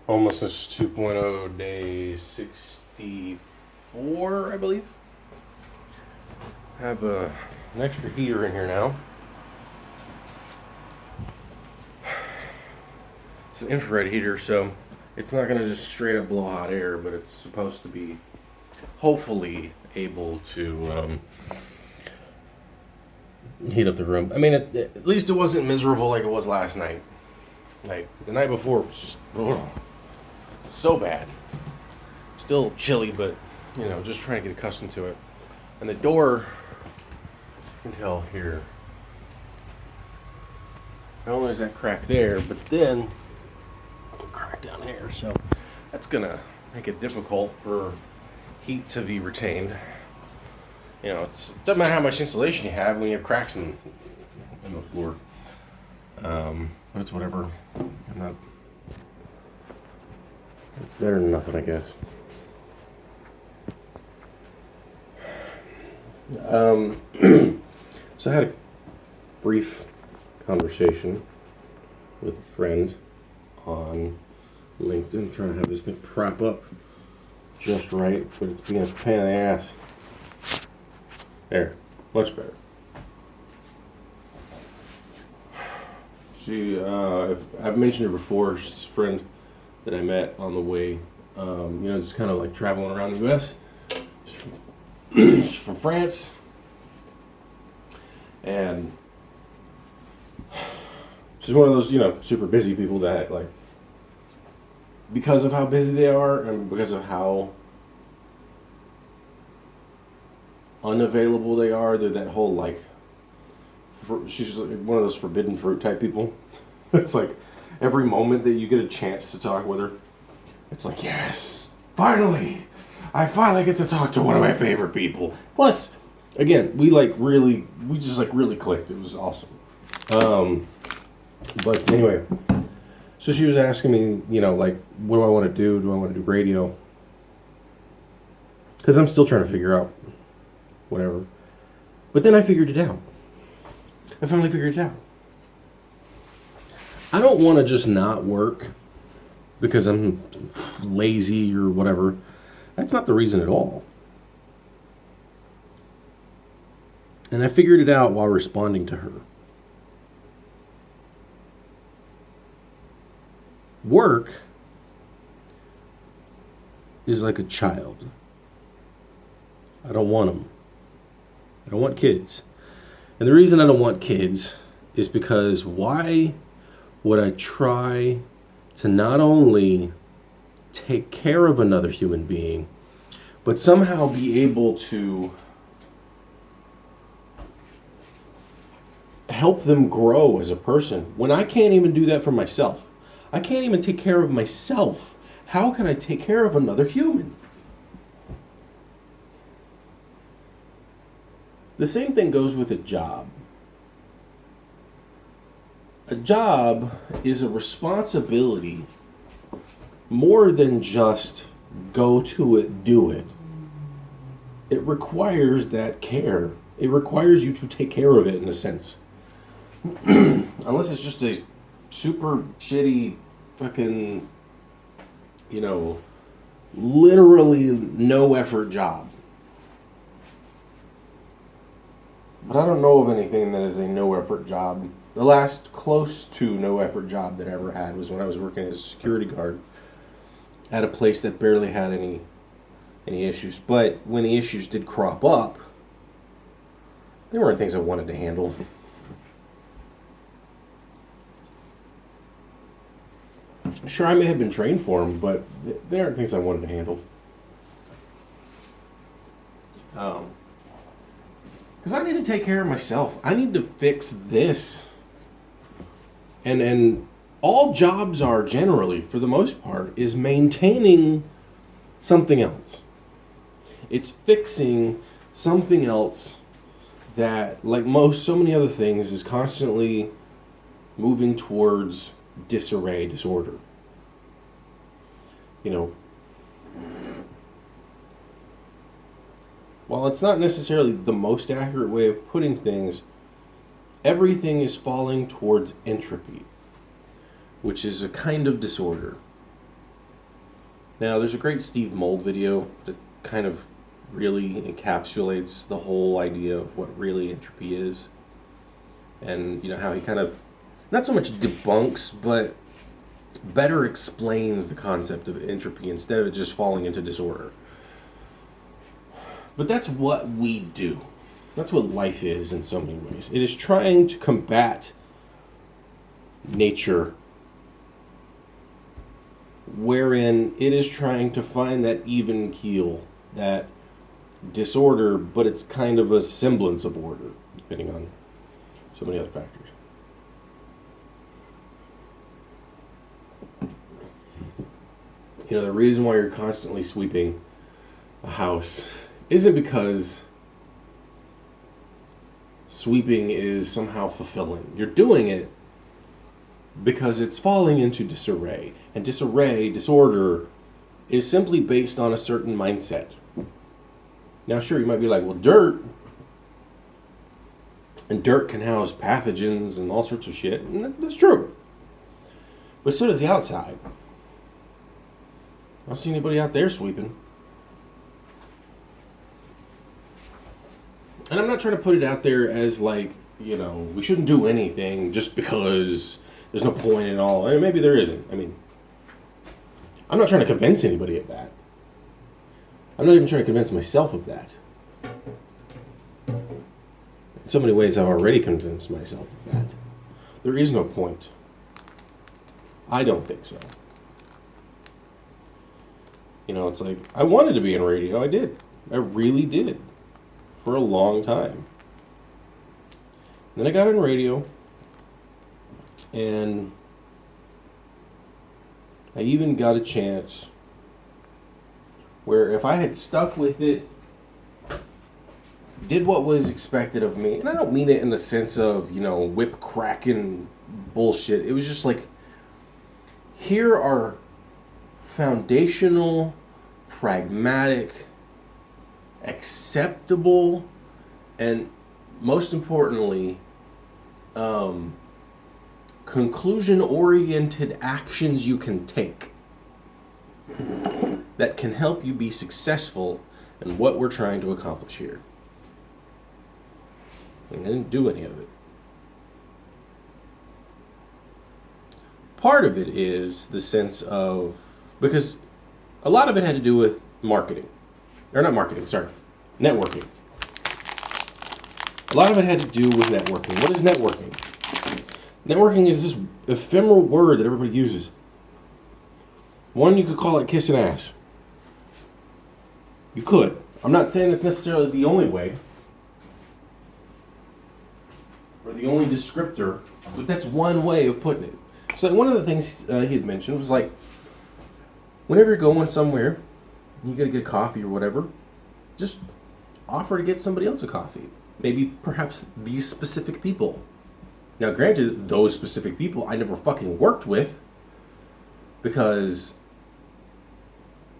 Homelessness 2.0, day 64, I believe. Have an extra heater in here now. It's an infrared heater, so it's not going to just straight up blow hot air, but it's supposed to be hopefully able to heat up the room. I mean, at least it wasn't miserable like it was last night. Like, the night before was just so bad. Still chilly, but, just trying to get accustomed to it. And the door, you can tell here, not only is that crack there, but then a crack down here. So that's going to make it difficult for heat to be retained. It doesn't matter how much insulation you have when you have cracks in the floor. It's whatever. It's better than nothing, I guess. So I had a brief conversation with a friend on LinkedIn, trying to have this thing prop up just right, but it's being a pain in the ass. There, much better. I've mentioned her before. She's a friend that I met on the way, just kind of like traveling around the U.S. She's from France, and she's one of those, super busy people that, like, because of how busy they are and because of how unavailable they are, they're that whole, like, she's one of those forbidden fruit type people. It's like every moment that you get a chance to talk with her, it's like, yes, finally, I finally get to talk to one of my favorite people. Plus, again, we just really clicked. It was awesome. But anyway, so she was asking me, what do I want to do? Do I want to do radio? Because I'm still trying to figure out whatever. But then I figured it out. I finally figured it out. I don't want to just not work because I'm lazy or whatever. That's not the reason at all. And I figured it out while responding to her. Work is like a child. I don't want them. I don't want kids. And the reason I don't want kids is because why would I try to not only take care of another human being, but somehow be able to help them grow as a person when I can't even do that for myself? I can't even take care of myself. How can I take care of another human? The same thing goes with a job. A job is a responsibility more than just go to it, do it. It requires that care. It requires you to take care of it in a sense. Unless it's just a super shitty fucking, literally no effort job. But I don't know of anything that is a no-effort job. The last close to no-effort job that I ever had was when I was working as a security guard at a place that barely had any issues. But when the issues did crop up, they weren't things I wanted to handle. Sure, I may have been trained for them, but they aren't things I wanted to handle. Because I need to take care of myself. I need to fix this. And all jobs are generally, for the most part, is maintaining something else. It's fixing something else that, like so many other things, is constantly moving towards disarray, disorder. While it's not necessarily the most accurate way of putting things, everything is falling towards entropy, which is a kind of disorder. Now, there's a great Steve Mold video that kind of really encapsulates the whole idea of what really entropy is. And, how he kind of, not so much debunks, but better explains the concept of entropy instead of it just falling into disorder. But that's what we do. That's what life is in so many ways. It is trying to combat nature, wherein it is trying to find that even keel, that disorder, but it's kind of a semblance of order, depending on so many other factors. The reason why you're constantly sweeping a house isn't because sweeping is somehow fulfilling. You're doing it because it's falling into disarray. And disorder, is simply based on a certain mindset. Now, sure, you might be like, well, dirt can house pathogens and all sorts of shit. And that's true. But so does the outside. I don't see anybody out there sweeping. And I'm not trying to put it out there as like, we shouldn't do anything just because there's no point at all. And maybe there isn't. I'm not trying to convince anybody of that. I'm not even trying to convince myself of that. In so many ways, I've already convinced myself of that. There is no point. I don't think so. It's like, I wanted to be in radio. I did. I really did. For a long time. Then I got in radio. And I even got a chance where if I had stuck with it, did what was expected of me, and I don't mean it in the sense of, whip cracking bullshit. It was just like, here are foundational, pragmatic, acceptable, and most importantly, conclusion-oriented actions you can take that can help you be successful in what we're trying to accomplish here. And I didn't do any of it. Part of it is the sense of, because a lot of it had to do with marketing. Or not marketing, sorry. Networking. A lot of it had to do with networking. What is networking? Networking is this ephemeral word that everybody uses. One, you could call it kissing ass. You could. I'm not saying that's necessarily the only way. Or the only descriptor. But that's one way of putting it. So one of the things he had mentioned was like, whenever you're going somewhere, you gotta get a coffee or whatever, just offer to get somebody else a coffee. Maybe perhaps these specific people. Now granted, those specific people I never fucking worked with because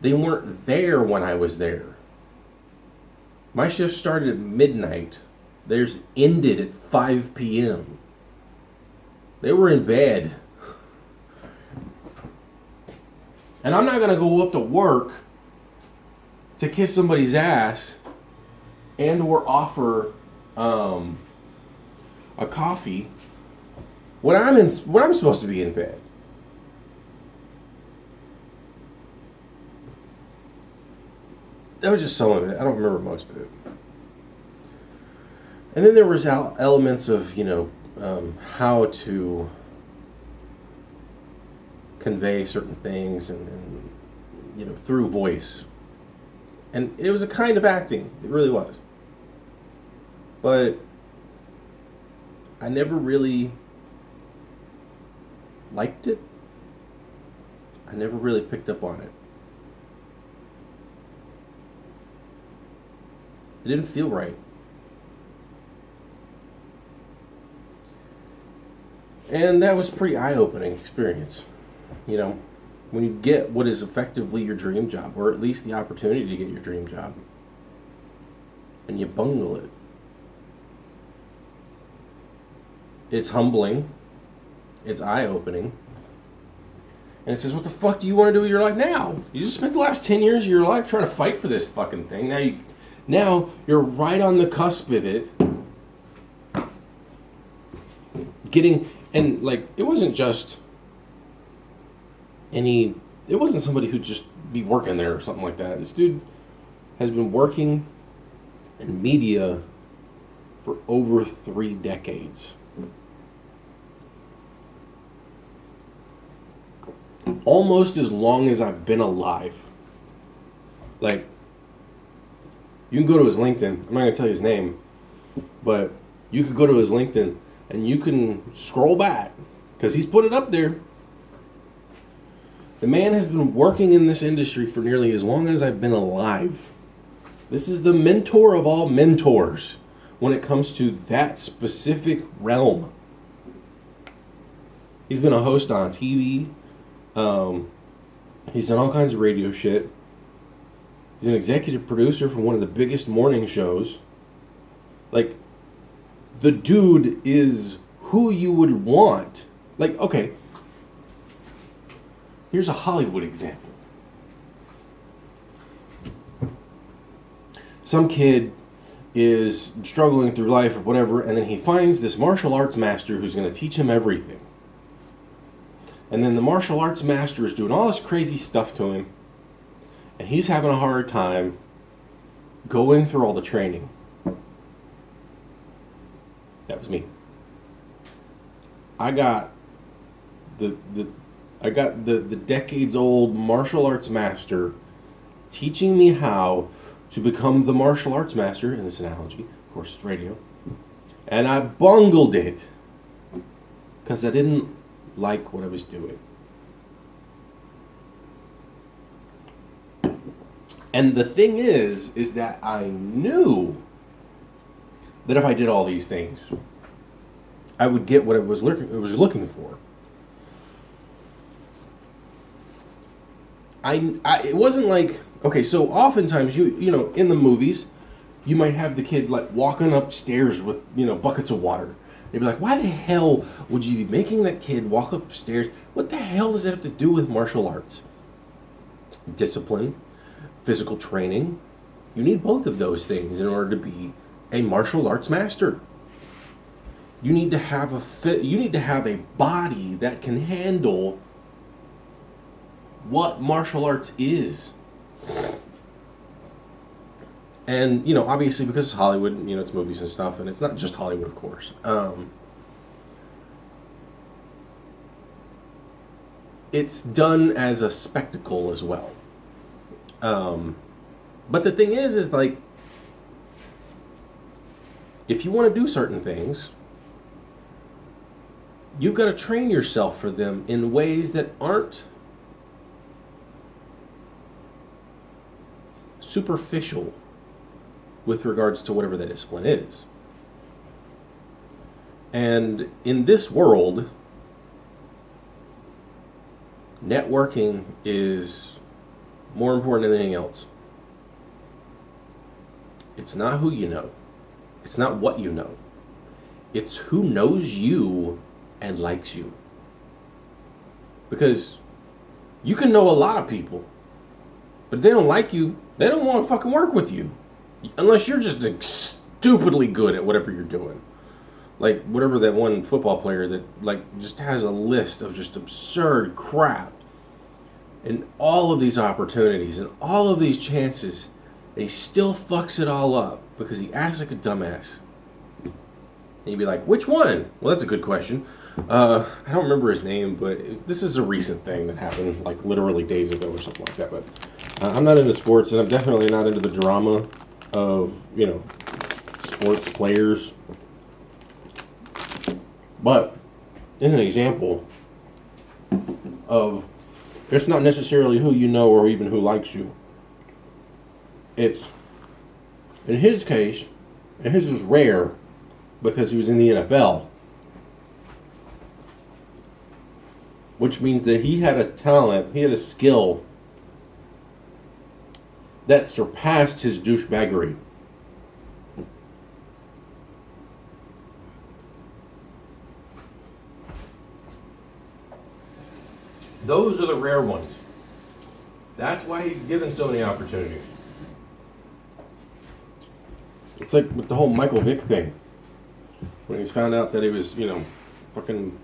they weren't there when I was there. My shift started at midnight. Theirs ended at 5 p.m. They were in bed. And I'm not going to go up to work to kiss somebody's ass and or offer a coffee when I'm supposed to be in bed. That was just some of it. I don't remember most of it. And then there was elements of, how to convey certain things and through voice. And it was a kind of acting. It really was. But I never really liked it. I never really picked up on it. It didn't feel right. And that was a pretty eye-opening experience. When you get what is effectively your dream job, or at least the opportunity to get your dream job, and you bungle it. It's humbling. It's eye-opening. And it says, what the fuck do you want to do with your life now? You just spent the last 10 years of your life trying to fight for this fucking thing. Now you're right on the cusp of it. And like, it wasn't somebody who'd just be working there or something like that. This dude has been working in media for over 3 decades. Almost as long as I've been alive. Like, you can go to his LinkedIn. I'm not going to tell you his name, but you could go to his LinkedIn and you can scroll back because he's put it up there. The man has been working in this industry for nearly as long as I've been alive. This is the mentor of all mentors when it comes to that specific realm. He's been a host on TV. He's done all kinds of radio shit. He's an executive producer for one of the biggest morning shows. Like, the dude is who you would want. Like, okay, here's a Hollywood example. Some kid is struggling through life or whatever, and then he finds this martial arts master who's going to teach him everything. And then the martial arts master is doing all this crazy stuff to him, and he's having a hard time going through all the training. That was me. I got the decades old martial arts master teaching me how to become the martial arts master, in this analogy, of course it's radio, and I bungled it because I didn't like what I was doing. And the thing is that I knew that if I did all these things, I would get what I was looking for. It wasn't like, okay, so oftentimes you know, in the movies, you might have the kid like walking upstairs with, you know, buckets of water. They'd be like, why the hell would you be making that kid walk upstairs? What the hell does that have to do with martial arts? Discipline, physical training. You need both of those things in order to be a martial arts master. You need to have a body that can handle what martial arts is. And, you know, obviously because it's Hollywood, you know, it's movies and stuff, and it's not just Hollywood, of course. It's done as a spectacle as well. But the thing is like, if you want to do certain things, you've got to train yourself for them in ways that aren't superficial with regards to whatever that discipline is. And in this world, networking is more important than anything else. It's not who you know. It's not what you know. It's who knows you and likes you. Because you can know a lot of people, but if they don't like you, they don't want to fucking work with you. Unless you're just stupidly good at whatever you're doing. Like whatever that one football player that like just has a list of just absurd crap. And all of these opportunities and all of these chances, and he still fucks it all up because he acts like a dumbass. And you'd be like, which one? Well, that's a good question. I don't remember his name, but this is a recent thing that happened like literally days ago or something like that. But I'm not into sports, and I'm definitely not into the drama of, you know, sports players. But in an example of, it's not necessarily who you know or even who likes you. It's, in his case, and his was rare because he was in the NFL. Which means that he had a talent, he had a skill that surpassed his douchebaggery. Those are the rare ones. That's why he's given so many opportunities. It's like with the whole Michael Vick thing. When he's found out that he was, fucking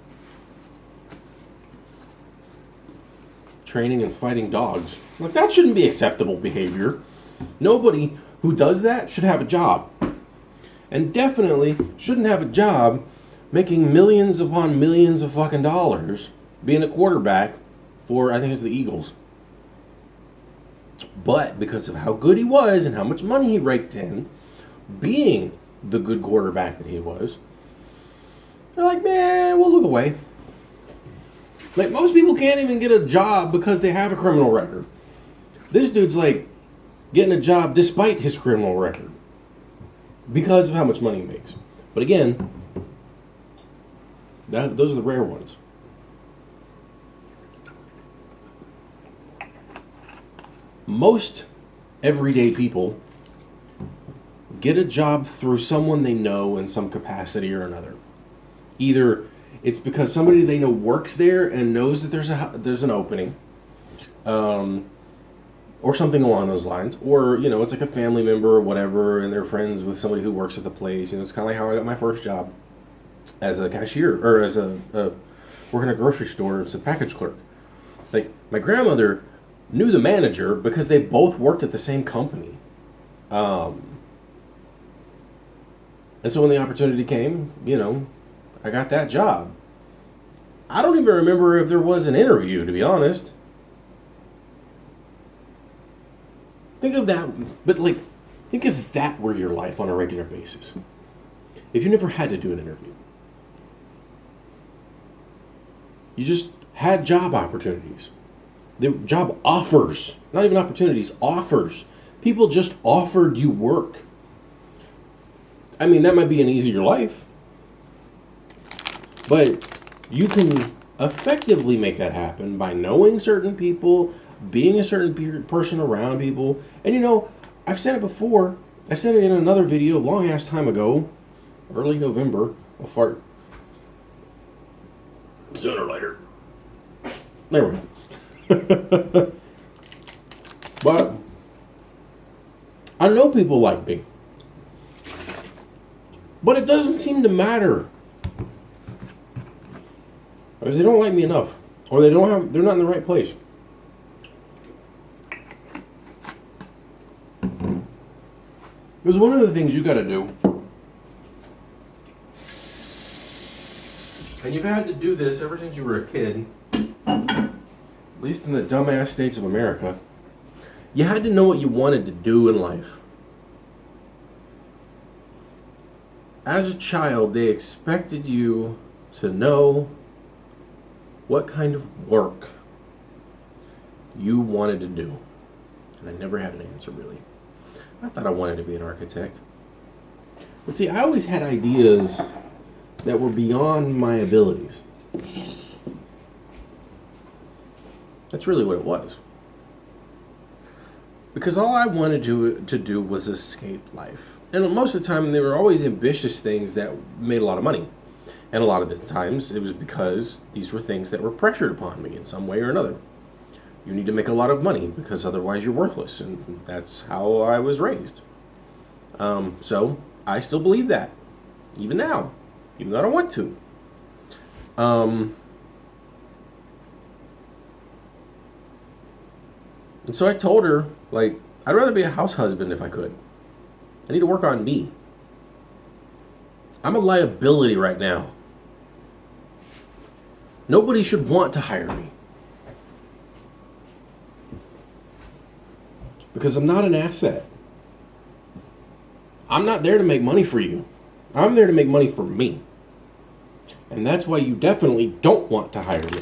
training and fighting dogs. Like, that shouldn't be acceptable behavior. Nobody who does that should have a job. And definitely shouldn't have a job making millions upon millions of fucking dollars being a quarterback for, I think it's the Eagles. But because of how good he was and how much money he raked in, being the good quarterback that he was, they're like, man, we'll look away. Like, most people can't even get a job because they have a criminal record. This dude's like getting a job despite his criminal record because of how much money he makes. But again, those are the rare ones. Most everyday people get a job through someone they know in some capacity or another. Either it's because somebody they know works there and knows that there's an opening, or something along those lines, or it's like a family member or whatever, and they're friends with somebody who works at the place. It's kind of like how I got my first job as a cashier or as a working at a grocery store as a package clerk. Like, my grandmother knew the manager because they both worked at the same company. And so when the opportunity came, I got that job. I don't even remember if there was an interview, to be honest. Think of that, but think if that were your life on a regular basis. If you never had to do an interview. You just had job opportunities. The job offers, not even opportunities, offers. People just offered you work. I mean, that might be an easier life. But you can effectively make that happen by knowing certain people, being a certain person around people. And I've said it before. I said it in another video a long ass time ago, early November. I'll fart sooner or later. There we go. But I know people like me. But it doesn't seem to matter. Because they don't like me enough. Or they're not in the right place. Because one of the things you gotta do, and you've had to do this ever since you were a kid, at least in the dumbass states of America, you had to know what you wanted to do in life. As a child, they expected you to know what kind of work you wanted to do. And I never had an answer, really. I thought I wanted to be an architect. But see, I always had ideas that were beyond my abilities. That's really what it was. Because all I wanted to do was escape life. And most of the time, they were always ambitious things that made a lot of money. And a lot of the times, it was because these were things that were pressured upon me in some way or another. You need to make a lot of money because otherwise you're worthless. And that's how I was raised. So I still believe that. Even now. Even though I don't want to. And so I told her, I'd rather be a house husband if I could. I need to work on me. I'm a liability right now. Nobody should want to hire me. Because I'm not an asset. I'm not there to make money for you. I'm there to make money for me. And that's why you definitely don't want to hire me.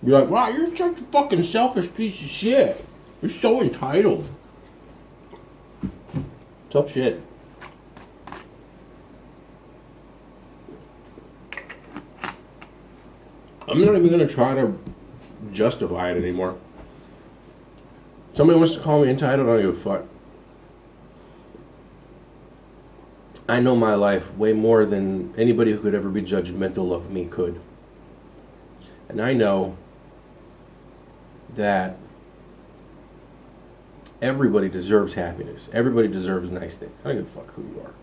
You're like, wow, you're such a fucking selfish piece of shit. You're so entitled. Tough shit. I'm not even going to try to justify it anymore. Somebody wants to call me entitled, I don't give a fuck. I know my life way more than anybody who could ever be judgmental of me could. And I know that everybody deserves happiness. Everybody deserves nice things. I don't give a fuck who you are.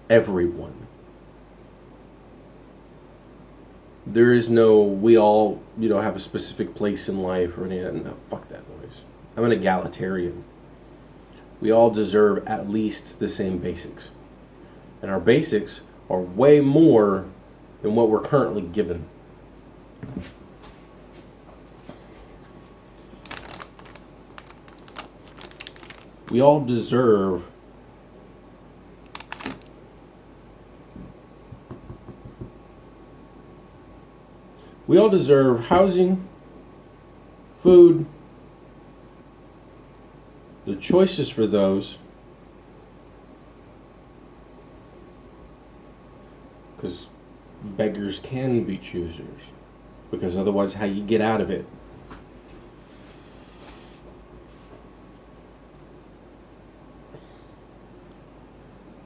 Everyone. There is no, we all, have a specific place in life or any of that. No, fuck that noise. I'm an egalitarian. We all deserve at least the same basics. And our basics are way more than what we're currently given. We all deserve housing, food, the choices for those, because beggars can be choosers, because otherwise how you get out of it?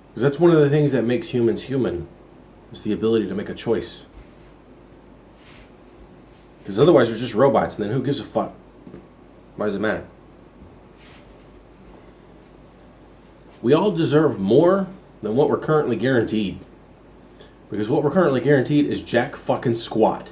Because that's one of the things that makes humans human, is the ability to make a choice. Because otherwise we're just robots, and then who gives a fuck? Why does it matter? We all deserve more than what we're currently guaranteed. Because what we're currently guaranteed is jack fucking squat.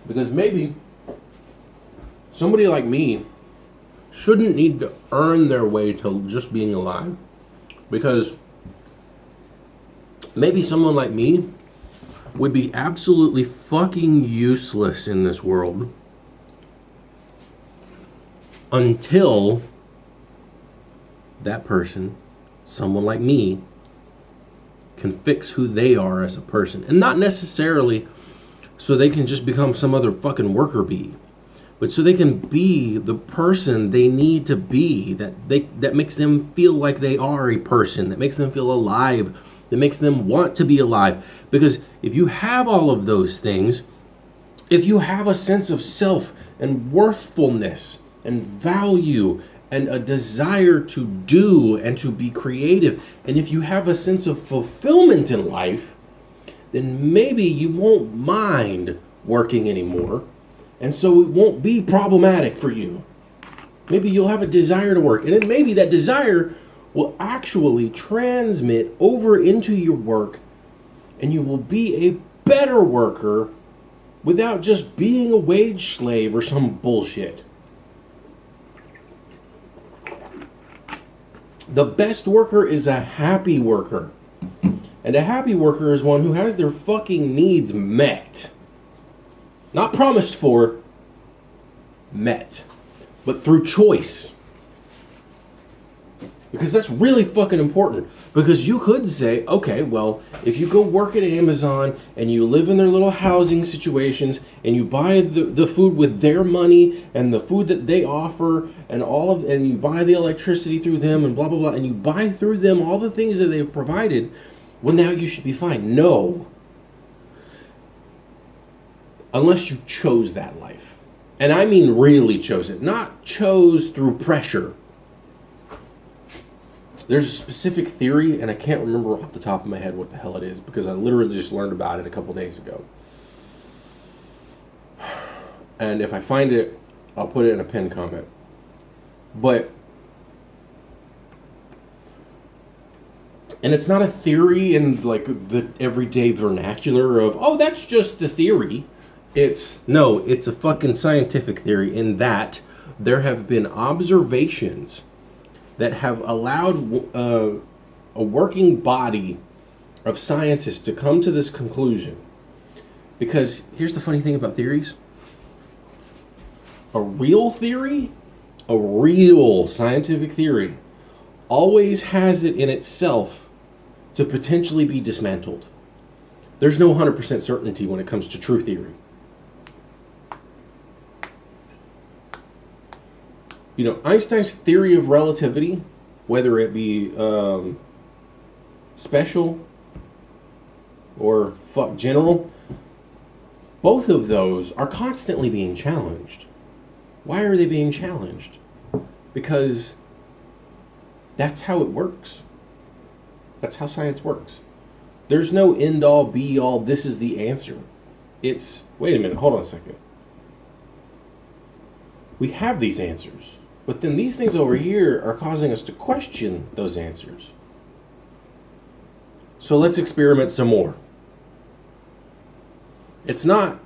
Because maybe somebody like me shouldn't need to earn their way to just being alive. Because maybe someone like me would be absolutely fucking useless in this world until that person, someone like me, can fix who they are as a person. And not necessarily so they can just become some other fucking worker bee, but so they can be the person they need to be, that makes them feel like they are a person, that makes them feel alive, that makes them want to be alive. Because if you have all of those things, if you have a sense of self and worthfulness and value and a desire to do and to be creative, and if you have a sense of fulfillment in life, then maybe you won't mind working anymore, and so it won't be problematic for you. Maybe you'll have a desire to work, and then maybe that desire will actually transmit over into your work, and you will be a better worker without just being a wage slave or some bullshit. The best worker is a happy worker. And a happy worker is one who has their fucking needs met. Not promised for, met. But through choice. Because that's really fucking important. Because you could say, okay, well, if you go work at Amazon and you live in their little housing situations and you buy the food with their money and the food that they offer and you buy the electricity through them and blah, blah, blah, and you buy through them all the things that they've provided, well, now you should be fine. No. Unless you chose that life. And I mean really chose it. Not chose through pressure. There's a specific theory, and I can't remember off the top of my head what the hell it is, because I literally just learned about it a couple days ago. And if I find it, I'll put it in a pinned comment. And it's not a theory in like the everyday vernacular of, oh, that's just the theory. It's a fucking scientific theory in that there have been observations that have allowed a working body of scientists to come to this conclusion. Because here's the funny thing about theories. A real theory, a real scientific theory, always has it in itself to potentially be dismantled. There's no 100% certainty when it comes to true theory. Einstein's theory of relativity, whether it be special or fuck general, both of those are constantly being challenged. Why are they being challenged? Because that's how it works. That's how science works. There's no end all be all, this is the answer. It's, wait a minute, hold on a second. We have these answers, but then these things over here are causing us to question those answers. So let's experiment some more. It's not,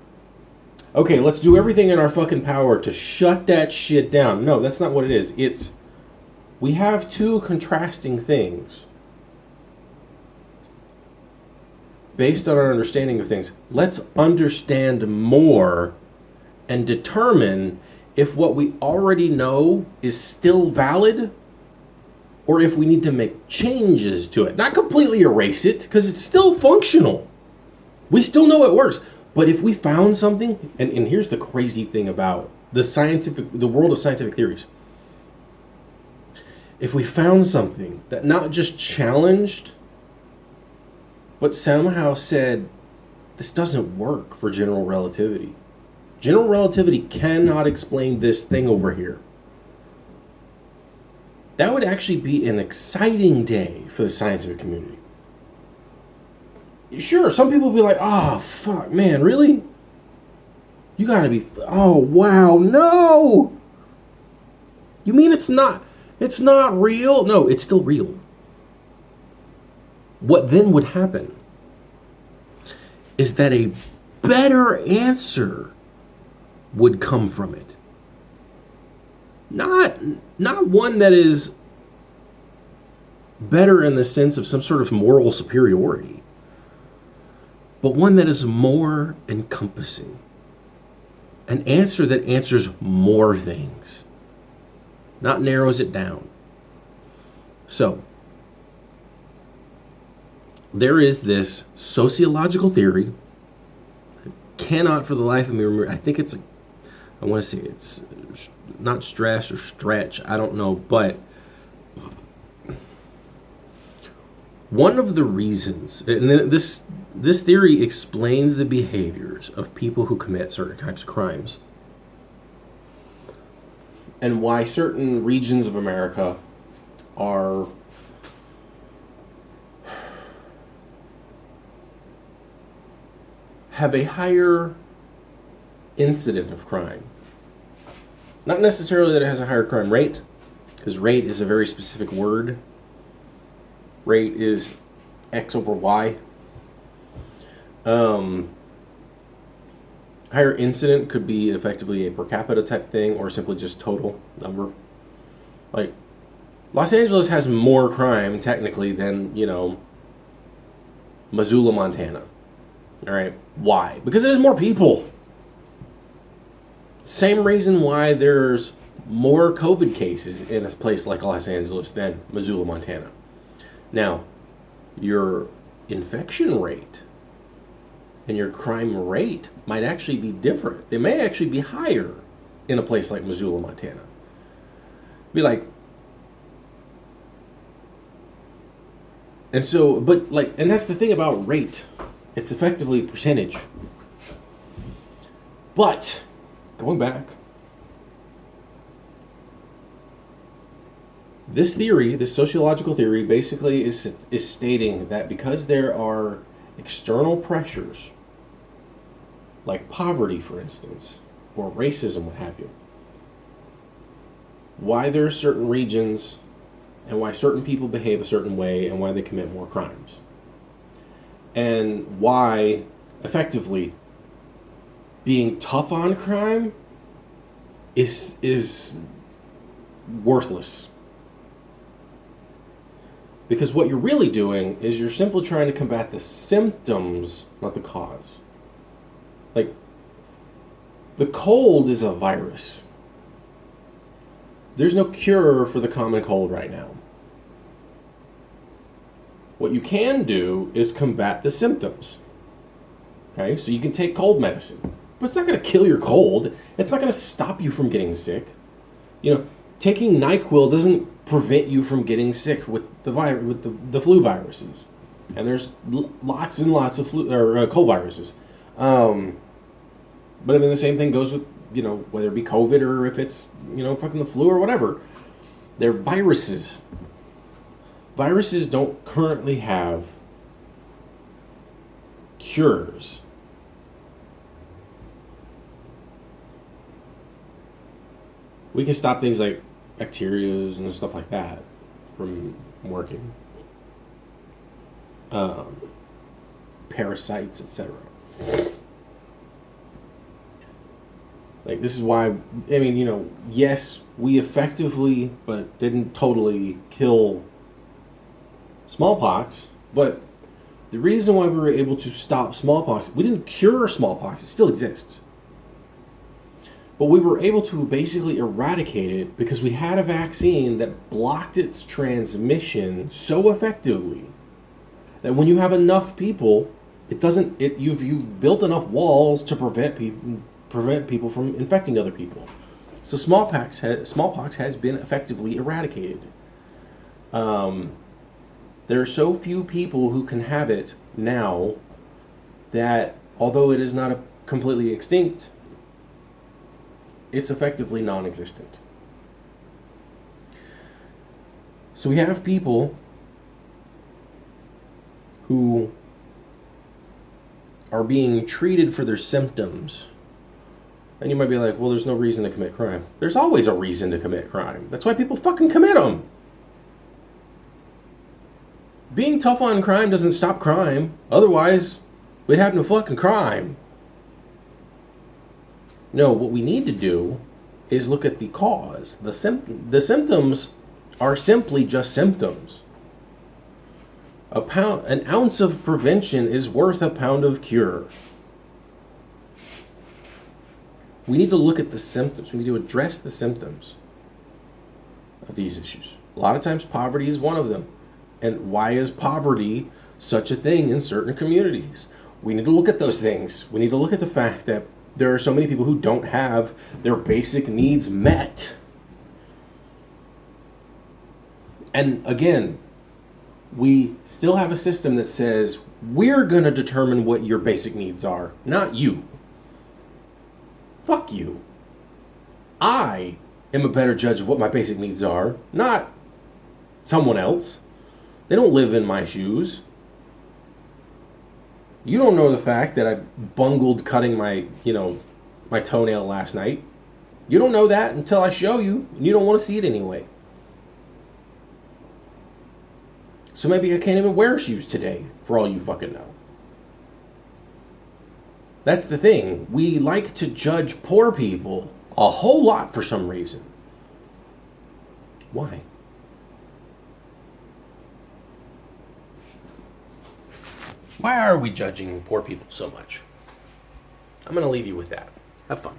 okay, let's do everything in our fucking power to shut that shit down. No, that's not what it is. It's, we have two contrasting things. Based on our understanding of things, let's understand more and determine if what we already know is still valid or if we need to make changes to it. Not completely erase it, because it's still functional. We still know it works. But if we found something, and here's the crazy thing about the world of scientific theories. If we found something that not just challenged, but somehow said, this doesn't work for general relativity. General relativity cannot explain this thing over here. That would actually be an exciting day for the scientific community. Sure, some people will be like, oh, fuck, man, really? You gotta be, oh, wow, no! You mean it's not real? No, it's still real. What then would happen is that a better answer would come from it. Not one that is better in the sense of some sort of moral superiority, but one that is more encompassing. An answer that answers more things, not narrows it down. So, there is this sociological theory. I cannot for the life of me remember. I think it's, I want to say it's not stress or stretch. I don't know. But one of the reasons, and this theory explains the behaviors of people who commit certain types of crimes and why certain regions of America have a higher incident of crime. Not necessarily that it has a higher crime rate, because rate is a very specific word. Rate is X over Y. Higher incident could be effectively a per capita type thing or simply just total number. Like, Los Angeles has more crime technically than, Missoula, Montana. All right. Why? Because there's more people. Same reason why there's more COVID cases in a place like Los Angeles than Missoula, Montana. Now, your infection rate and your crime rate might actually be different. They may actually be higher in a place like Missoula, Montana. Be like, and so, but like, and that's the thing about rate. It's effectively percentage. But, going back, this theory, this sociological theory, basically is stating that because there are external pressures, like poverty, for instance, or racism, what have you, why there are certain regions and why certain people behave a certain way and why they commit more crimes. And why, effectively, being tough on crime is worthless. Because what you're really doing is you're simply trying to combat the symptoms, not the cause. Like, the cold is a virus. There's no cure for the common cold right now. What you can do is combat the symptoms. Okay, so you can take cold medicine, but it's not going to kill your cold. It's not going to stop you from getting sick. Taking NyQuil doesn't prevent you from getting sick with the flu viruses. And there's lots and lots of flu or cold viruses. But I mean, the same thing goes with, whether it be COVID or if it's, fucking the flu or whatever. They're viruses. Viruses don't currently have cures. We can stop things like bacteria and stuff like that from working. Parasites, etc. Like, this is why, I mean, yes, we effectively, but didn't totally kill smallpox, but the reason why we were able to stop smallpox, we didn't cure smallpox, it still exists. But we were able to basically eradicate it because we had a vaccine that blocked its transmission so effectively that when you have enough people, you've built enough walls to prevent people from infecting other people. So smallpox has been effectively eradicated. There are so few people who can have it now that although it is not completely extinct, it's effectively non-existent. So we have people who are being treated for their symptoms. And you might be like, well, there's no reason to commit crime. There's always a reason to commit crime. That's why people fucking commit them. Being tough on crime doesn't stop crime. Otherwise, we'd have no fucking crime. No, what we need to do is look at the cause. The symptoms are simply just symptoms. An ounce of prevention is worth a pound of cure. We need to look at the symptoms. We need to address the symptoms of these issues. A lot of times poverty is one of them. And why is poverty such a thing in certain communities? We need to look at those things. We need to look at the fact that there are so many people who don't have their basic needs met. And again, we still have a system that says we're going to determine what your basic needs are, not you. Fuck you. I am a better judge of what my basic needs are, not someone else. They don't live in my shoes. You don't know the fact that I bungled cutting my toenail last night. You don't know that until I show you, and you don't want to see it anyway. So maybe I can't even wear shoes today, for all you fucking know. That's the thing. We like to judge poor people a whole lot for some reason. Why? Why are we judging poor people so much? I'm going to leave you with that. Have fun.